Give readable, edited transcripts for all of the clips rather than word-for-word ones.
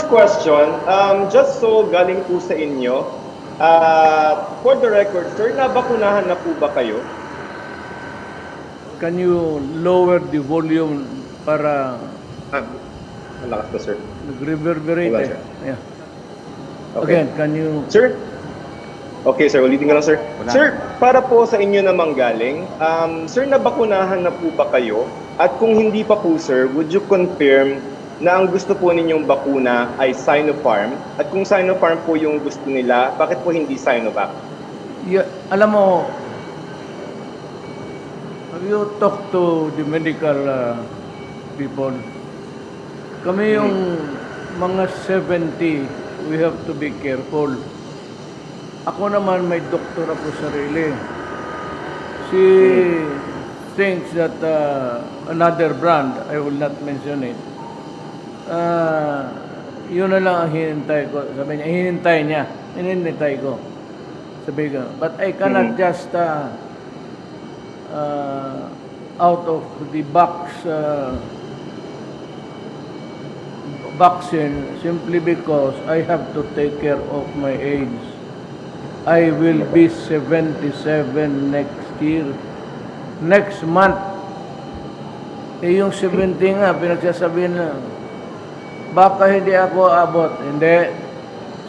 first question, just so galing po sa inyo, for the record, sir, nabakunahan na po ba kayo? Can you lower the volume para Malakas po, sir. nag-reverberate Wala, eh? sir. Yeah. Okay. Again, can you... Sir? Okay, sir. Ulitin ko lang, sir. Sir, para po sa inyo namang galing, sir, nabakunahan na po ba kayo? At kung hindi pa po, sir, would you confirm na ang gusto po ninyong bakuna ay Sinopharm? At kung Sinopharm po yung gusto nila, bakit po hindi Sinovac? Yeah, alam mo, have you talked to the medical people? Kami yung mga 70, we have to be careful. Ako naman may doktor ako sarili. She thinks that another brand, I will not mention it, yun na lang ang hinintay ko. Sabi niya, hinintay ko. Sabi ko, but I cannot just out of the box vaccine simply because I have to take care of my age. I will be 77 next year. Next month. Eh yung 70 nga, pinagsasabihin na, baka hindi ako abot. Hindi.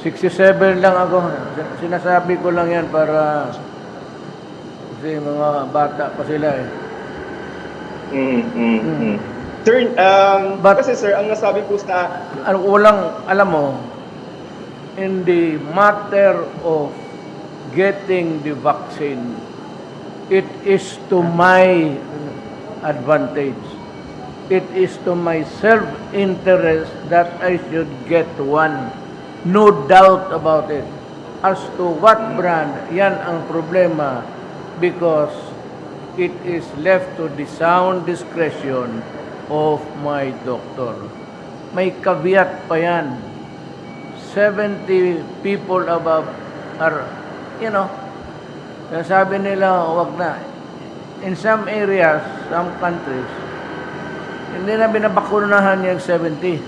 67 lang ako. Sinasabi ko lang yan para kasi mga bata pa sila eh. Sir, But- kasi sir, ang nasabi po sa... Alam mo, in the matter of getting the vaccine, it is to my advantage. It is to my self-interest that I should get one. No doubt about it. As to what brand, yan ang problema because it is left to the sound discretion of my doctor. May caveat pa yan. 70 people above are, sabi nila, wag na. In some areas, some countries, hindi na binabakunahan yung 70.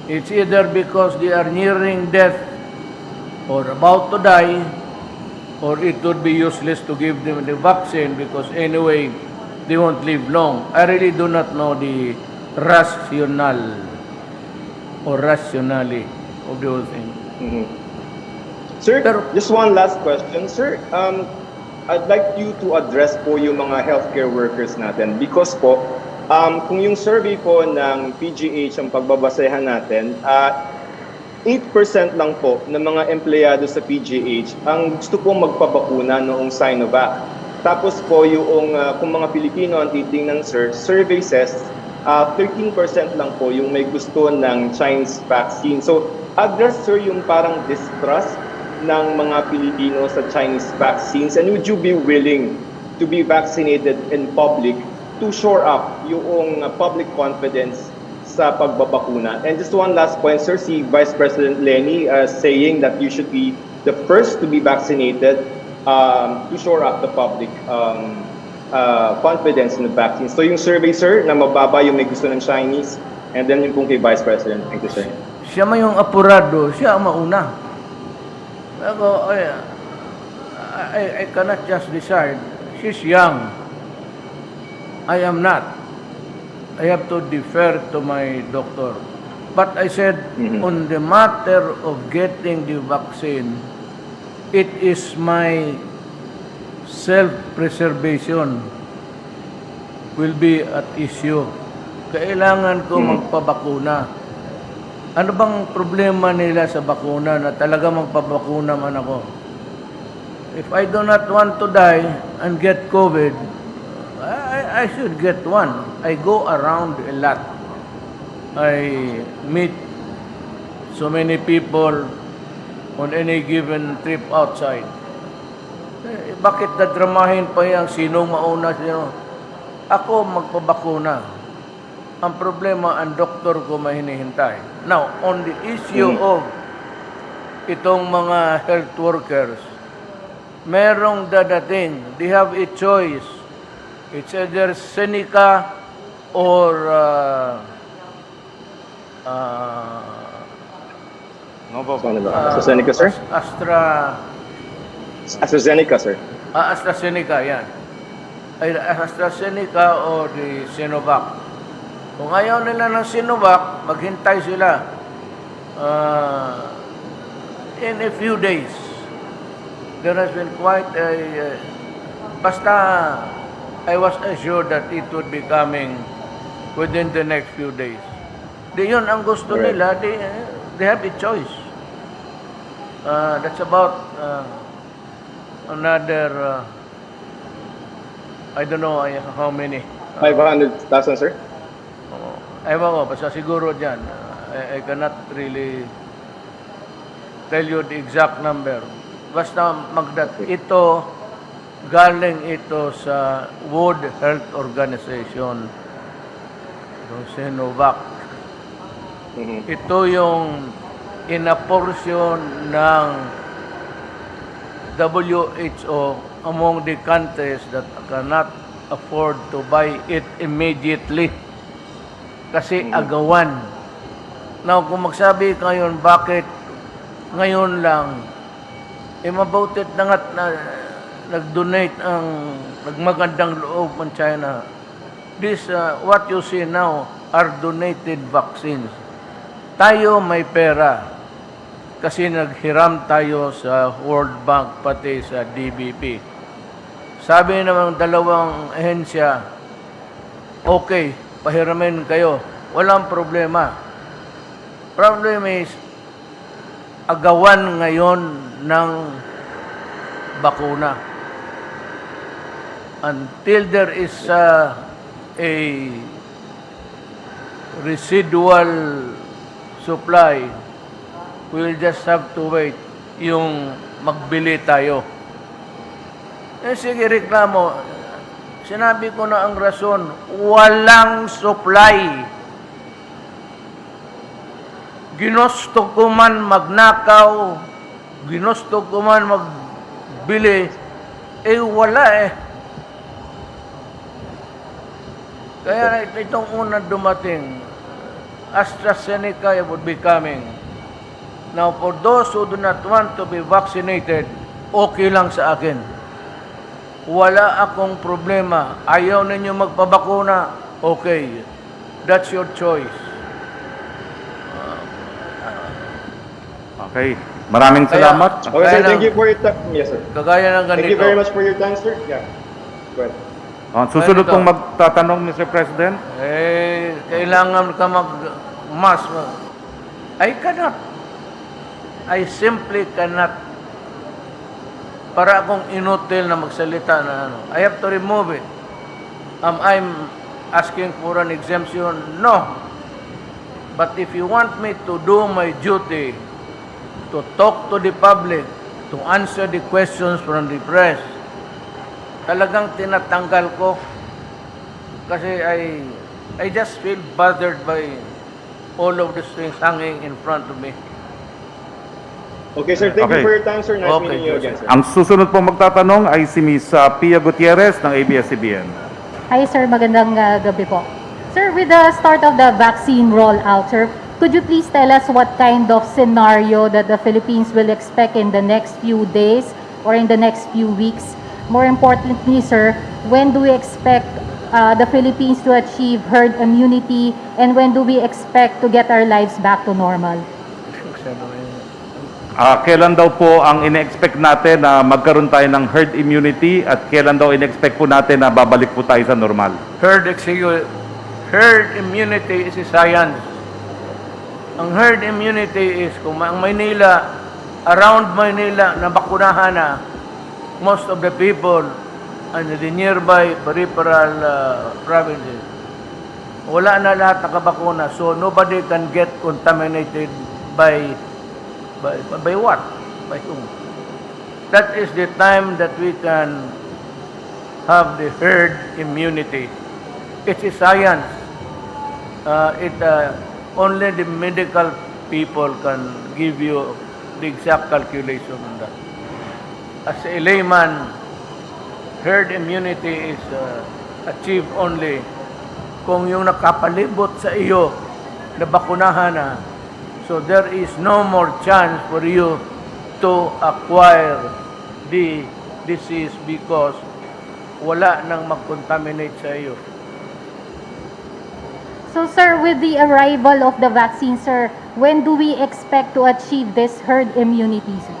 It's either because they are nearing death or about to die, or it would be useless to give them the vaccine because anyway, they won't live long. I really do not know the rationale or rationale of the whole thing. Sir, just one last question. Sir, I'd like you to address po yung mga healthcare workers natin because po, kung yung survey po ng PGH ang pagbabasehan natin, 8% lang po ng mga empleyado sa PGH ang gusto pong magpabakuna noong Sinovac. Tapos po yung kung mga Pilipino ang titingnan, sir, survey says 13% lang po yung may gusto ng Chinese vaccine. So, address, sir, yung parang distrust ng mga Pilipino sa Chinese vaccines, and would you be willing to be vaccinated in public to shore up yung public confidence sa pagbabakuna? And just one last point, sir, si Vice President Lenny saying that you should be the first to be vaccinated to shore up the public confidence in the vaccine. So yung survey, sir, na mababa yung may gusto ng Chinese, and then yung kung kay Vice President. Thank you, sir. Siya man yung apurado, siya ang mauna. Ako, I cannot just decide. She's young. I am not. I have to defer to my doctor. But I said, on the matter of getting the vaccine, it is my self-preservation will be at issue. Kailangan ko magpabakuna. Ano bang problema nila sa bakuna na talaga magpabakuna man ako? If I do not want to die and get COVID, I should get one. I go around a lot. I meet so many people on any given trip outside. Bakit dadramahin pa yan? Sino mauna? Sino? Ako magpabakuna. Ang problema, ang doktor ko may hinihintay. Now, on the issue of itong mga health workers, merong dadating. They have a choice. It's either Seneca or No po. So, ano ba? AstraZeneca, sir? AstraZeneca, sir. AstraZeneca, yan. Ay, AstraZeneca o the Sinovac. Kung ayaw nila ng Sinovac, maghintay sila in a few days. There has been quite a... basta I was assured that it would be coming within the next few days. Di yun ang gusto Correct. nila, they have a choice. That's about another, I don't know how many. 500,000, sir? Ewan ko, basta siguro dyan. I cannot really tell you the exact number. Basta ito, galing ito sa World Health Organization, yung Sinovac. Mhm. Ito yung inaporsyon ng WHO among the countries that cannot afford to buy it immediately. Kasi agawan. Now, kung magsabi ngayon, bakit ngayon lang, mabutit na nga't nag-donate nagmagandang loob ng China. This, what you see now, are donated vaccines. Tayo may pera kasi naghiram tayo sa World Bank pati sa DBP. Sabi ng dalawang ahensya, okay, pahiramin kayo. Walang problema. Problem is, agawan ngayon ng bakuna. Until there is a residual supply, we'll just have to wait yung magbili tayo. Sige, reklamo. Sinabi ko na ang rason, walang supply. Ginusto ko man magnakaw, ginusto ko man magbili, wala eh. Kaya itong unang dumating, AstraZeneca would be coming. Now, for those who do not want to be vaccinated, okay lang sa akin. Wala akong problema. Ayaw ninyo magpabakuna, okay. That's your choice. Okay. Maraming salamat. Okay, sir, thank you for your time. Yes, sir. Kagaya ng ganito. Thank you very much for your time, sir. Yeah. Go ahead. Susunod Ganito. pong magtatanong, Mr. President. Kailangan ka mag-mask. I cannot. I simply cannot. Para akong inutil na magsalita na ano. I have to remove it. I'm asking for an exemption? No. But if you want me to do my duty, to talk to the public, to answer the questions from the press, talagang tinatanggal ko kasi I just feel bothered by all of these things hanging in front of me. Okay, sir. Thank Okay. you for your time, sir. Nice Okay, meeting you sir. again, sir. Ang susunod pong magtatanong ay si Ms. Pia Gutierrez ng ABS-CBN. Hi sir, magandang gabi po. Sir, with the start of the vaccine rollout, sir, could you please tell us what kind of scenario that the Philippines will expect in the next few days or in the next few weeks? More importantly, sir, when do we expect the Philippines to achieve herd immunity, and when do we expect to get our lives back to normal? Kailan daw po ang ine-expect natin na magkaroon tayo ng herd immunity at kailan daw ine-expect po natin na babalik po tayo sa normal? Herd immunity is a science. Ang herd immunity is kung ang Maynila, around Maynila, nabakunahan na most of the people and the nearby peripheral provinces. Wala na lahat nakabakuna, so nobody can get contaminated by what? By whom? That is the time that we can have the herd immunity. It's a science. Only the medical people can give you the exact calculation on that. As a layman, herd immunity is achieved only kung yung nakapalibot sa iyo na bakunahan na, So there is no more chance for you to acquire the disease because wala nang mag-contaminate sa iyo. So, sir, with the arrival of the vaccine, sir, when do we expect to achieve this herd immunity, sir?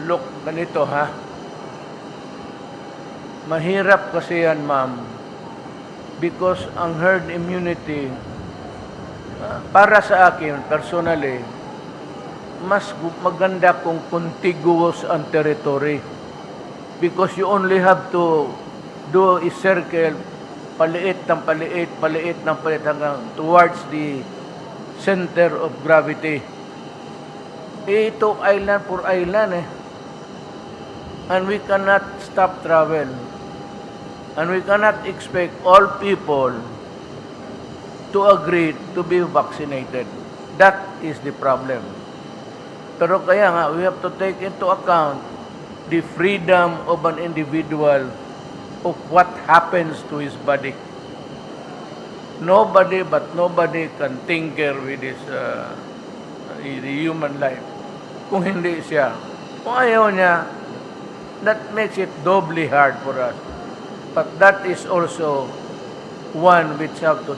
Look, ganito ha. Mahirap kasi yan, ma'am. Because ang herd immunity, para sa akin, personally, mas maganda kung contiguous ang territory. Because you only have to do a circle, paliit ng paliit, paliit ng paliit hanggang towards the center of gravity. Ito island for island eh. And we cannot stop travel. And we cannot expect all people to agree to be vaccinated. That is the problem. Pero kaya nga, we have to take into account the freedom of an individual of what happens to his body. Nobody can tinker with his the human life. Kung hindi siya, kung ayaw niya, that makes it doubly hard for us. But that is also one which we have to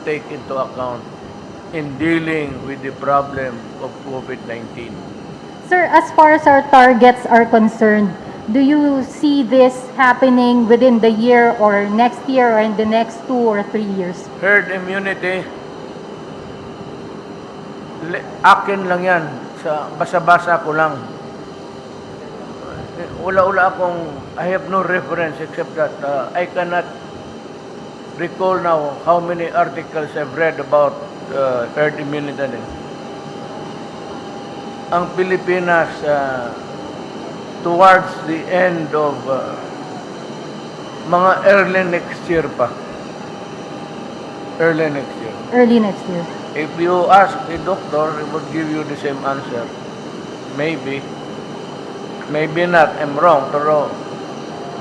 take into account in dealing with the problem of COVID-19. Sir, as far as our targets are concerned, do you see this happening within the year or next year or in the next 2 or 3 years? Herd immunity, akin lang yan. Sa basa-basa ko lang. Wala akong, I have no reference except that I cannot recall now how many articles I've read about herd immunity. Ang Pilipinas, towards the end of mga early next year pa. Early next year. Early next year. If you ask a doctor, he would give you the same answer. Maybe. Maybe not. I'm wrong. Pero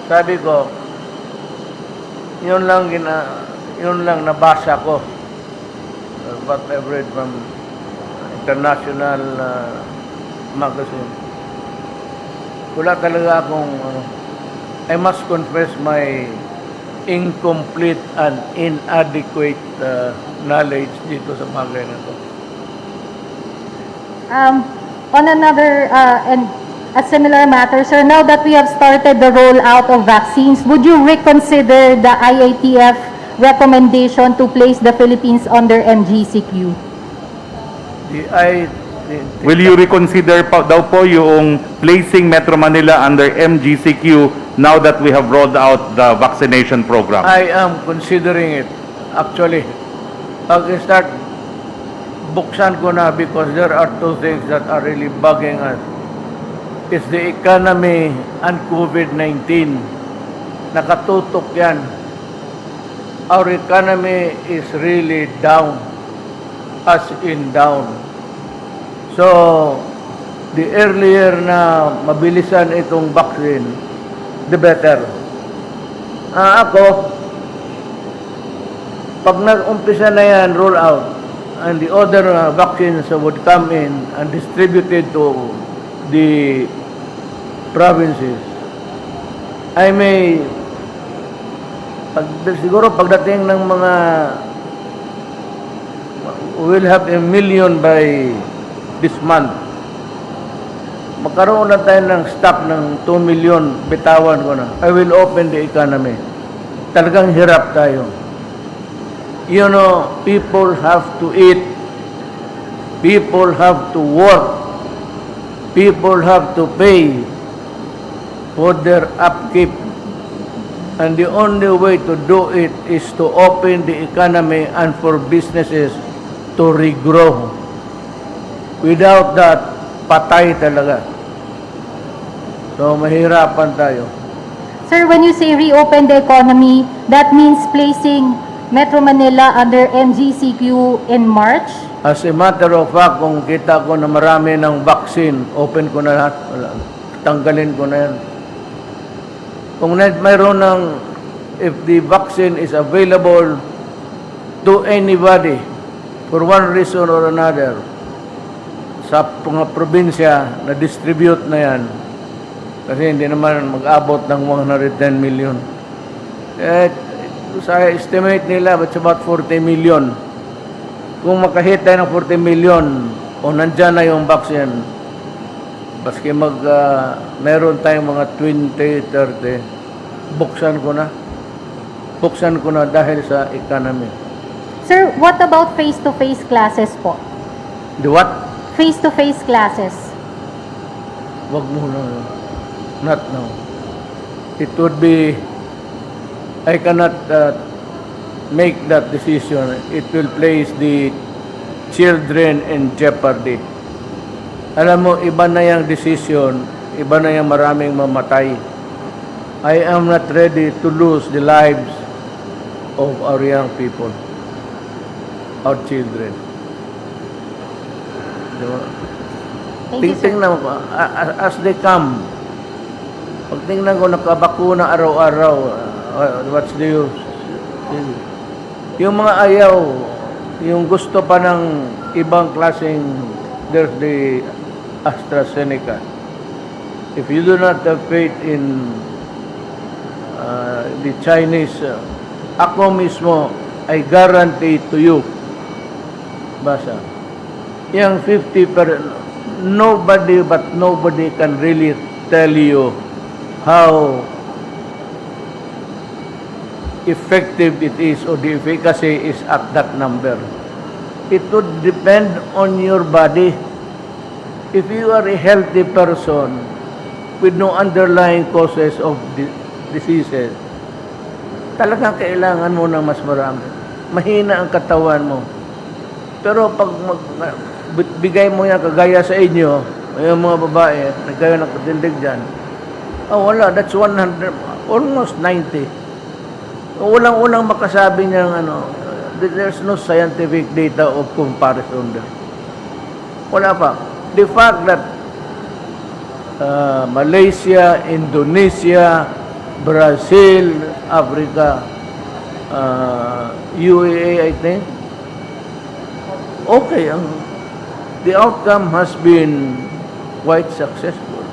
sabi ko, yun lang nabasa ko. What I've read from international magazine. Wala talaga akong, I must confess my incomplete and inadequate knowledge dito sa bagay na to. On another and a similar matter, sir, now that we have started the rollout of vaccines, would you reconsider the IATF recommendation to place the Philippines under MGCQ? Will you reconsider daw po yung placing Metro Manila under MGCQ now that we have rolled out the vaccination program? I am considering it. Actually, pag-start, buksan ko na because there are two things that are really bugging us. It's the economy and COVID-19. Nakatutok yan. Our economy is really down, as in down. So, the earlier na mabilisan itong vaccine, the better. Ako, pag nag-umpisa na yan, roll out, and the other vaccines would come in and distributed to the provinces, I may, siguro pagdating ng mga, we'll have 1 million by this month. Magkaroon na tayo ng stock ng 2 million, bitawan ko na. I will open the economy. Talagang hirap tayo. You know, people have to eat. People have to work. People have to pay for their upkeep. And the only way to do it is to open the economy and for businesses to regrow. Without that, patay talaga. So, mahirapan tayo. Sir, when you say reopen the economy, that means placing Metro Manila under MGCQ in March? As a matter of fact, kung kita ko na marami ng vaccine, open ko na lahat. Tanggalin ko na yan. Kung mayroon ng, if the vaccine is available to anybody, for one reason or another, sa mga probinsya na distribute na yan, kasi hindi naman mag-abot ng 110 million. Sa estimate nila, it's about 40 million. Kung makahit tayo ng 40 million, o nandyan na yung vaccine, baski meron tayong mga 20, 30, buksan ko na. Buksan ko na dahil sa economy. Sir, what about face-to-face classes po? The what? Face-to-face classes. Wag muna. Not now. It would be, I cannot make that decision. It will place the children in jeopardy. Alam mo, iba na yung decision, iba na yung maraming mamatay. I am not ready to lose the lives of our young people, our children. Diba? Thank you, sir. Tingnan ko, as they come, pag tingnan ko nakabakuna araw-araw, what's the use? Yung mga ayaw, yung gusto pa ng ibang klaseng, there's the AstraZeneca. If you do not have faith in the Chinese, ako mismo, I guarantee to you, basa, yung 50%, nobody can really tell you how effective it is or the efficacy is at that number. It would depend on your body. If you are a healthy person with no underlying causes of diseases, talagang kailangan mo ng mas marami. Mahina ang katawan mo. Pero pag bigay mo yan kagaya sa inyo, yung mga babae, nagkayo ng katindig dyan, wala, that's 100, almost 90. Ulang-ulang makasabi niyang there's no scientific data of comparison there. Wala pa. The fact that Malaysia, Indonesia, Brazil, Africa, UAE, I think, okay, the outcome has been quite successful.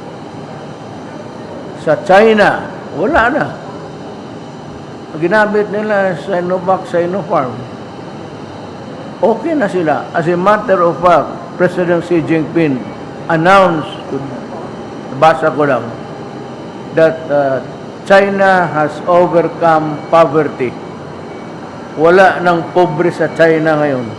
Sa China, wala na. Ginamit nila Sinovac, Sinopharm. Okay na sila. As a matter of fact, President Xi Jinping announced, basa ko lang, that China has overcome poverty. Wala nang pobre sa China ngayon.